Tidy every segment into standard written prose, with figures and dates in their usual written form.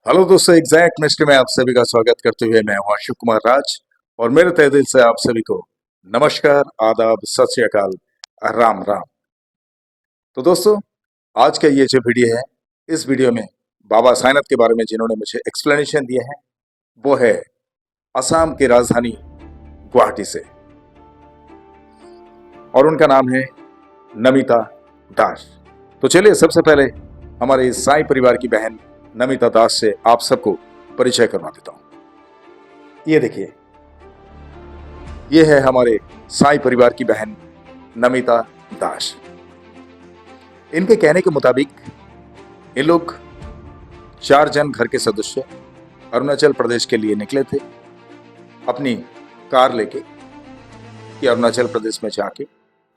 Hello दोस्तों, exact mystery में आप सभी का स्वागत करते हुए मैं हूं अशोक कुमार राज और मेरे तहे दिल से आप सभी को नमस्कार, आदाब, सत श्री अकाल, राम राम। तो दोस्तों, आज का ये जो वीडियो है, इस वीडियो में बाबा साईनाथ के बारे में जिन्होंने मुझे एक्सप्लेनेशन दिया है वो है असम की राजधानी गुवाहाटी से, और उनका नाम है नमिता दास। तो चलिए सबसे पहले हमारे इस साई परिवार की बहन नमिता दास से आप सबको परिचय करवा देता हूं। ये देखिए, ये है हमारे साई परिवार की बहन नमिता दास। इनके कहने के मुताबिक ये लोग 4 जन घर के सदस्य अरुणाचल प्रदेश के लिए निकले थे अपनी कार लेके कि अरुणाचल प्रदेश में जाके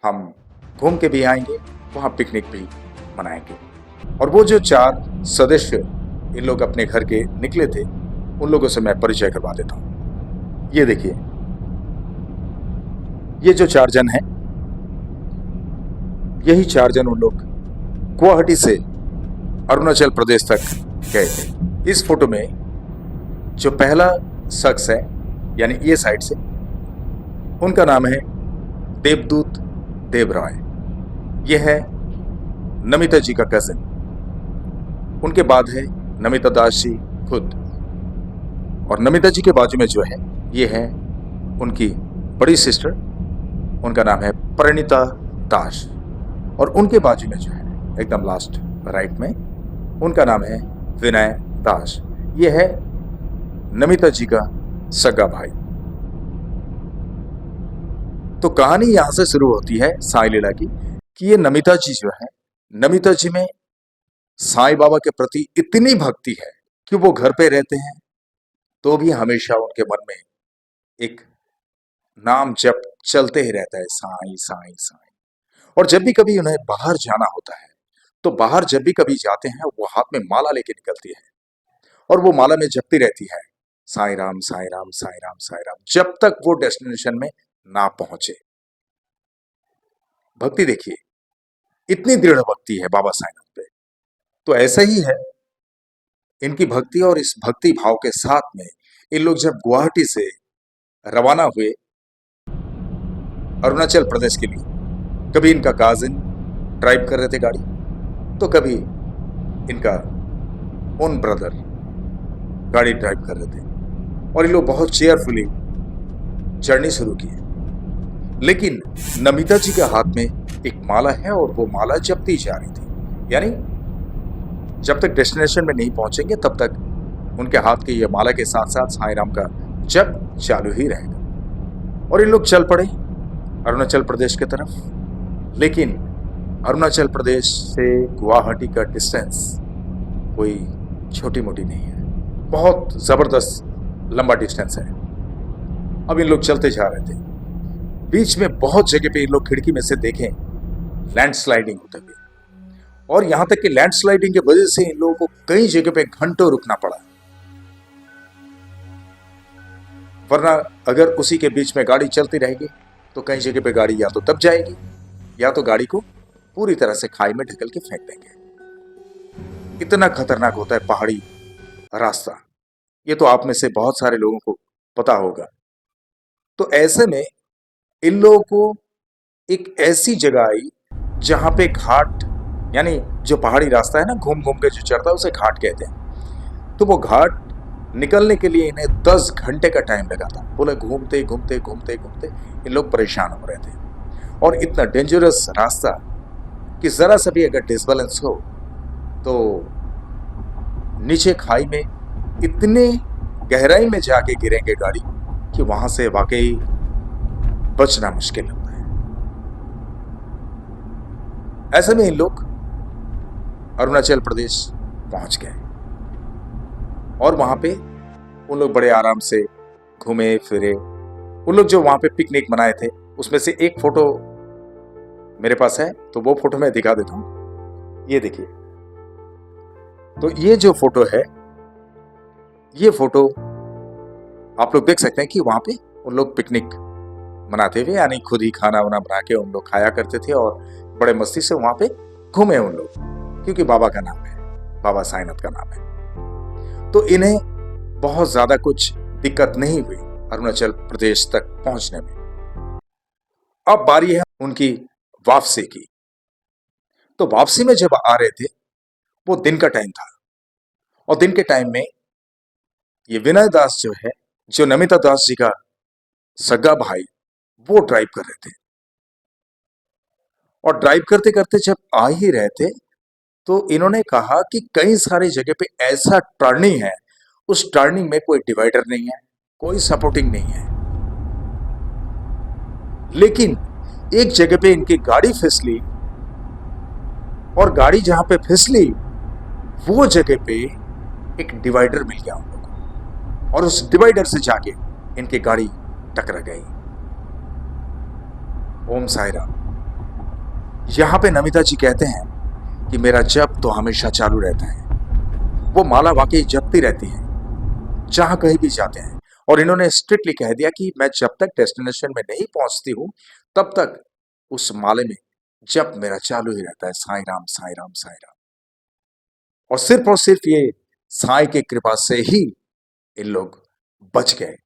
हम घूम के भी आएंगे, वहां पिकनिक भी मनाएंगे। और वो जो 4 सदस्य इन लोग अपने घर के निकले थे उन लोगों से मैं परिचय करवा देता हूं। ये देखिए, ये जो 4 जन हैं, यही 4 जन उन लोग गुवाहाटी से अरुणाचल प्रदेश तक गए थे। इस फोटो में जो पहला शख्स है, यानी ये साइड से, उनका नाम है देवदूत देवराय। यह है नमिता जी का कजिन। उनके बाद है नमिता दास जी खुद, और नमिता जी के बाजू में जो है ये है उनकी बड़ी सिस्टर, उनका नाम है परिणीता दास। और उनके बाजू में जो है एकदम लास्ट राइट में, उनका नाम है विनय दास। ये है नमिता जी का सगा भाई। तो कहानी यहां से शुरू होती है साई लीला की कि ये नमिता जी जो है, नमिता जी में साईं बाबा के प्रति इतनी भक्ति है कि वो घर पे रहते हैं तो भी हमेशा उनके मन में एक नाम जप चलते ही रहता है, साईं साईं साईं। और जब भी कभी उन्हें बाहर जाना होता है तो बाहर जब भी कभी जाते हैं वो हाथ में माला लेके निकलती है और वो माला में जपती रहती है, साईं राम साईं राम साईं राम साईं राम, जब तक वो डेस्टिनेशन में ना पहुंचे। भक्ति देखिए, इतनी दृढ़ भक्ति है बाबा साईनाथ पे। तो ऐसा ही है इनकी भक्ति, और इस भक्ति भाव के साथ में इन लोग जब गुवाहाटी से रवाना हुए अरुणाचल प्रदेश के लिए, कभी इनका काजिन ड्राइव कर रहे थे गाड़ी, तो कभी इनका ओन ब्रदर गाड़ी ड्राइव कर रहे थे, और ये लोग बहुत चेयरफुली जर्नी शुरू की है। लेकिन नमिता जी के हाथ में एक माला है और वो माला जपती जा रही थी, यानी जब तक डेस्टिनेशन में नहीं पहुंचेंगे तब तक उनके हाथ के ये माला के साथ साथ साईं राम का जप चालू ही रहेगा। और ये लोग चल पड़े अरुणाचल प्रदेश की तरफ। लेकिन अरुणाचल प्रदेश से गुवाहाटी का डिस्टेंस कोई छोटी मोटी नहीं है, बहुत जबरदस्त लंबा डिस्टेंस है। अब इन लोग चलते जा रहे थे, बीच में बहुत जगह पे इन लोग खिड़की में से देखें लैंडस्लाइडिंग होते हुए, और यहां तक कि लैंडस्लाइडिंग की वजह से इन लोगों को कई जगह पे घंटों रुकना पड़ा। वरना अगर उसी के बीच में गाड़ी चलती रहेगी तो कई जगह पे गाड़ी या तो दब जाएगी या तो गाड़ी को पूरी तरह से खाई में ढकल के फेंक देंगे। इतना खतरनाक होता है पहाड़ी रास्ता, ये तो आप में से बहुत सारे लोगों को पता होगा। तो ऐसे में इन लोगों को एक ऐसी जगह आई जहां पे घाट, यानी जो पहाड़ी रास्ता है ना, घूम घूम के जो चढ़ता है उसे घाट कहते हैं। तो वो घाट निकलने के लिए इन्हें 10 घंटे का टाइम लगा था। बोले घूमते घूमते घूमते घूमते इन लोग परेशान हो रहे थे, और इतना डेंजरस रास्ता कि जरा सा भी अगर डिसबैलेंस हो तो नीचे खाई में इतने गहराई में जाके गिरेंगे गाड़ी कि वहां से वाकई बचना मुश्किल होता है। ऐसे में इन लोग अरुणाचल प्रदेश पहुंच गए, और वहां पे उन लोग बड़े आराम से घूमे फिरे। उन लोग जो वहां पे पिकनिक मनाए थे उसमें से एक फोटो मेरे पास है, तो वो फोटो मैं दिखा देता हूं। ये देखिए, तो ये जो फोटो है, ये फोटो आप लोग देख सकते हैं कि वहां पे उन लोग पिकनिक मनाते हुए, यानी खुद ही खाना वाना बना के उन लोग खाया करते थे और बड़े मस्ती से वहां पे घूमे उन लोग, क्योंकि बाबा का नाम है, बाबा साईनाथ का नाम है। तो इन्हें बहुत ज्यादा कुछ दिक्कत नहीं हुई अरुणाचल प्रदेश तक पहुंचने में। अब बारी है उनकी वापसी की। तो वापसी में जब आ रहे थे, वो दिन का टाइम था, और दिन के टाइम में ये विनय दास जो है, जो नमिता दास जी का सगा भाई, वो ड्राइव कर रहे थे। और ड्राइव करते करते जब आ ही रहे थे, तो इन्होंने कहा कि कई सारी जगह पे ऐसा टर्निंग है, उस टर्निंग में कोई डिवाइडर नहीं है, कोई सपोर्टिंग नहीं है। लेकिन एक जगह पे इनकी गाड़ी फिसली, और गाड़ी जहां पे फिसली वो जगह पे एक डिवाइडर मिल गया उन लोगों को, और उस डिवाइडर से जाके इनकी गाड़ी टकरा गई। ओम साई राम। यहां पे नमिता जी कहते हैं कि मेरा जप तो हमेशा चालू रहता है। वो माला वाकई जपती रहती है जहां कहीं भी जाते हैं, और इन्होंने स्ट्रिक्टली कह दिया कि मैं जब तक डेस्टिनेशन में नहीं पहुंचती हूं, तब तक उस माले में जप मेरा चालू ही रहता है, साई राम साई राम साई राम। और सिर्फ ये साई की कृपा से ही इन लोग बच गए,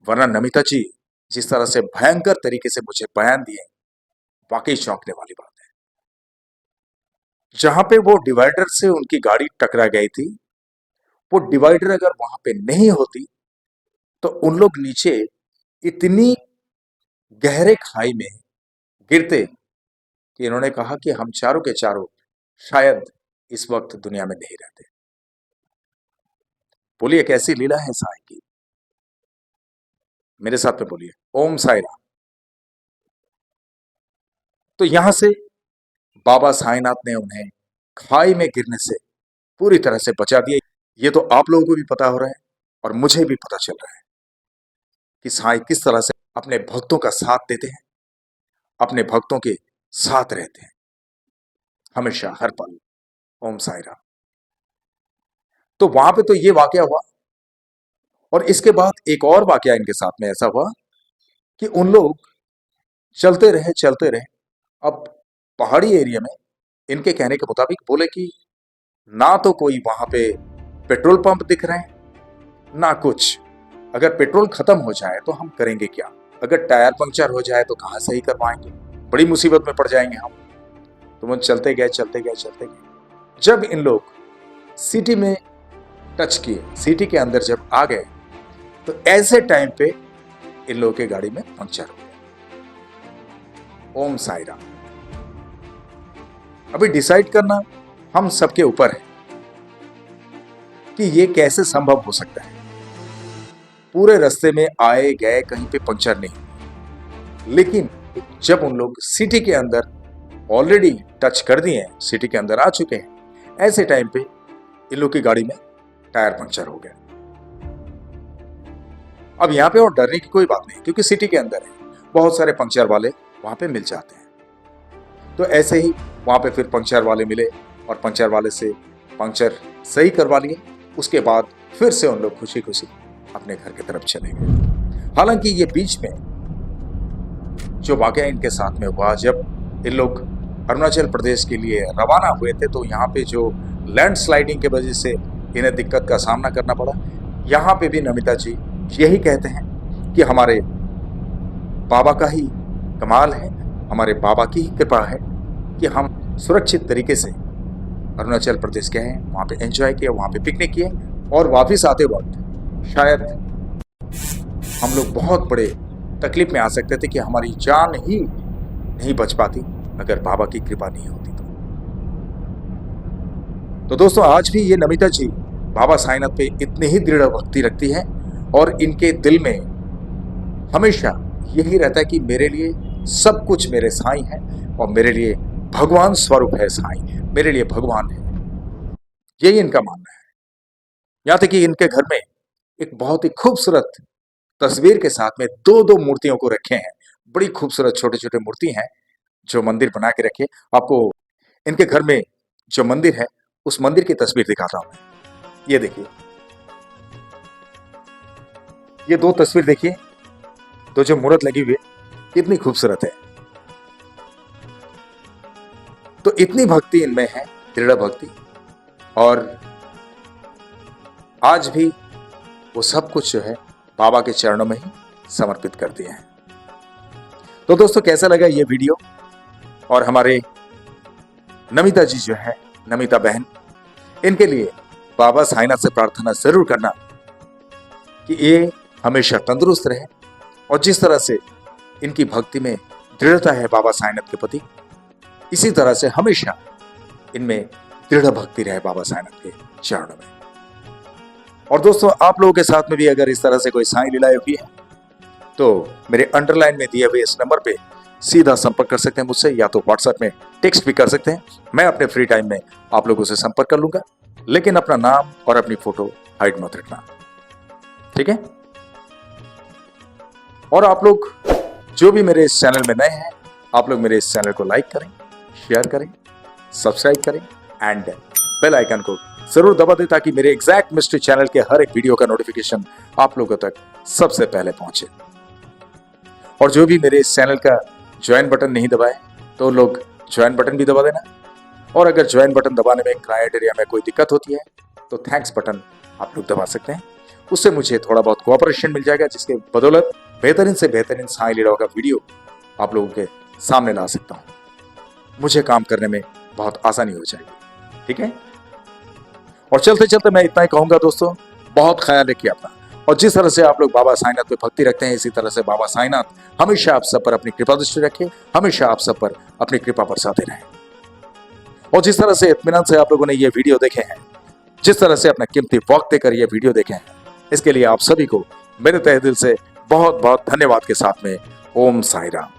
वरना नमिता जी जिस तरह से भयंकर तरीके से मुझे बयान दिए, वाकई चौंकने वाली बात है। जहां पे वो डिवाइडर से उनकी गाड़ी टकरा गई थी, वो डिवाइडर अगर वहां पे नहीं होती, तो उन लोग नीचे इतनी गहरे खाई में गिरते कि इन्होंने कहा कि हम चारों के चारों शायद इस वक्त दुनिया में नहीं रहते। बोलिए कैसी लीला है साई की। मेरे साथ में बोलिए ओम साई राम। तो यहां से बाबा साईनाथ ने उन्हें खाई में गिरने से पूरी तरह से बचा दिया। ये तो आप लोगों को भी पता हो रहा है, और मुझे भी पता चल रहा है कि साई किस तरह से अपने भक्तों का साथ देते हैं, अपने भक्तों के साथ रहते हैं हमेशा, हर पल। ओम साई राम। तो वहां पे तो ये वाकया हुआ, और इसके बाद एक और वाकया इनके साथ में ऐसा हुआ कि उन लोग चलते रहे चलते रहे। अब पहाड़ी एरिया में इनके कहने के मुताबिक बोले कि ना तो कोई वहां पे पेट्रोल पंप दिख रहे हैं, ना कुछ। अगर पेट्रोल खत्म हो जाए तो हम करेंगे क्या? अगर टायर पंक्चर हो जाए तो कहां सही करवाएंगे? बड़ी मुसीबत में पड़ जाएंगे हम। तो वो चलते गए चलते गए चलते गए। जब इन लोग सिटी में टच किए, सिटी के अंदर जब आ गए, तो ऐसे टाइम पे इन लोगों की गाड़ी में पंक्चर हो गया। ओम साई राम। अभी डिसाइड करना हम सबके ऊपर है कि ये कैसे संभव हो सकता है। पूरे रास्ते में आए गए, कहीं पे पंक्चर नहीं, लेकिन जब उन लोग सिटी के अंदर ऑलरेडी टच कर दिए हैं, सिटी के अंदर आ चुके हैं, ऐसे टाइम पे इन लोग की गाड़ी में टायर पंक्चर हो गया। अब यहां पे और डरने की कोई बात नहीं, क्योंकि सिटी के अंदर है, बहुत सारे पंक्चर वाले वहां पे मिल जाते हैं। तो ऐसे ही वहां पे फिर पंक्चर वाले मिले, और पंक्चर वाले से पंक्चर सही करवा लिए। उसके बाद फिर से उन लोग खुशी खुशी अपने घर की तरफ चले गए। हालांकि ये बीच में जो वाकया इनके साथ में हुआ, जब इन लोग अरुणाचल प्रदेश के लिए रवाना हुए थे, तो यहाँ पे जो लैंडस्लाइडिंग के वजह से इन्हें दिक्कत का सामना करना पड़ा। यहाँ पे भी नमिता जी यही कहते हैं कि हमारे बाबा का ही कमाल है, हमारे बाबा की ही कृपा है कि हम सुरक्षित तरीके से अरुणाचल प्रदेश गए, वहाँ पे एंजॉय किया, वहाँ पे पिकनिक किए, और वापस आते वक्त शायद हम लोग बहुत बड़े तकलीफ में आ सकते थे कि हमारी जान ही नहीं बच पाती अगर बाबा की कृपा नहीं होती तो दोस्तों, आज भी ये नमिता जी बाबा साईनाथ पे इतनी ही दृढ़ भक्ति रखती हैं, और इनके दिल में हमेशा यही रहता है कि मेरे लिए सब कुछ मेरे साईं हैं, और मेरे लिए भगवान स्वरूप है साईं, मेरे लिए भगवान है। यही इनका मानना है। यहाँ तक कि इनके घर में एक बहुत ही खूबसूरत तस्वीर के साथ में दो दो मूर्तियों को रखे हैं। बड़ी खूबसूरत छोटे छोटे मूर्ति हैं जो मंदिर बना के रखे। आपको इनके घर में जो मंदिर है, उस मंदिर की तस्वीर दिखाता हूं मैं। ये देखिए, ये दो तस्वीर देखिए, तो जो मूर्त लगी हुई है कितनी खूबसूरत है। तो इतनी भक्ति इनमें है, दृढ़ भक्ति। और आज भी वो सब कुछ जो है बाबा के चरणों में ही समर्पित कर दिए हैं। तो दोस्तों कैसा लगा ये वीडियो? और हमारे नमिता जी जो है, नमिता बहन, इनके लिए बाबा साईनाथ से प्रार्थना जरूर करना कि ये हमेशा तंदुरुस्त रहे और जिस तरह से इनकी भक्ति में दृढ़ता है बाबा साईनाथ के प्रति, इसी तरह से हमेशा इनमें दृढ़ भक्ति रहे बाबा साईनाथ के चरणों में। और दोस्तों आप लोगों के साथ में भी अगर इस तरह से कोई साईं लीलाएं हुई है तो मेरे अंडरलाइन में दिए हुए इस नंबर पे सीधा संपर्क कर सकते हैं मुझसे, या तो व्हाट्सएप में टेक्स्ट भी कर सकते हैं। मैं अपने फ्री टाइम में आप लोगों से संपर्क कर लूंगा, लेकिन अपना नाम और अपनी फोटो हाइड मत रखना, ठीक है? और आप लोग जो भी मेरे इस चैनल में नए हैं, आप लोग मेरे इस चैनल को लाइक करें, शेयर करें, सब्सक्राइब करें एंड बेल आइकन को जरूर दबा दें ताकि मेरे एग्जैक्ट मिस्ट्री चैनल के हर एक वीडियो का नोटिफिकेशन आप लोगों तक सबसे पहले पहुंचे। और जो भी मेरे इस चैनल का ज्वाइन बटन नहीं दबाए तो लोग ज्वाइन बटन भी दबा देना। और अगर ज्वाइन बटन दबाने में क्राइटेरिया में कोई दिक्कत होती है तो थैंक्स बटन आप लोग दबा सकते हैं। उससे मुझे थोड़ा बहुत कोऑपरेशन मिल जाएगा, जिसके बदौलत बेहतरीन से बेहतरीन साईं लीलाओं का वीडियो आप लोगों के सामने ला सकता हूं। मुझे काम करने में बहुत आसानी हो जाएगी, ठीक है? और चलते चलते मैं इतना ही कहूंगा दोस्तों, बहुत ख्याल रखिए अपना। और जिस तरह से आप लोग बाबा साईनाथ पे भक्ति रखते हैं, इसी तरह से बाबा साईनाथ हमेशा आप सब पर अपनी कृपा दृष्टि रखे, हमेशा आप सब पर अपनी कृपा बरसाते रहे। और जिस तरह से इत्मीनान से आप लोगों ने ये वीडियो देखे हैं, जिस तरह से अपना कीमती वक्त देकर ये वीडियो देखे हैं, इसके लिए आप सभी को मेरे तहे दिल से बहुत बहुत धन्यवाद के साथ में ओम साई राम।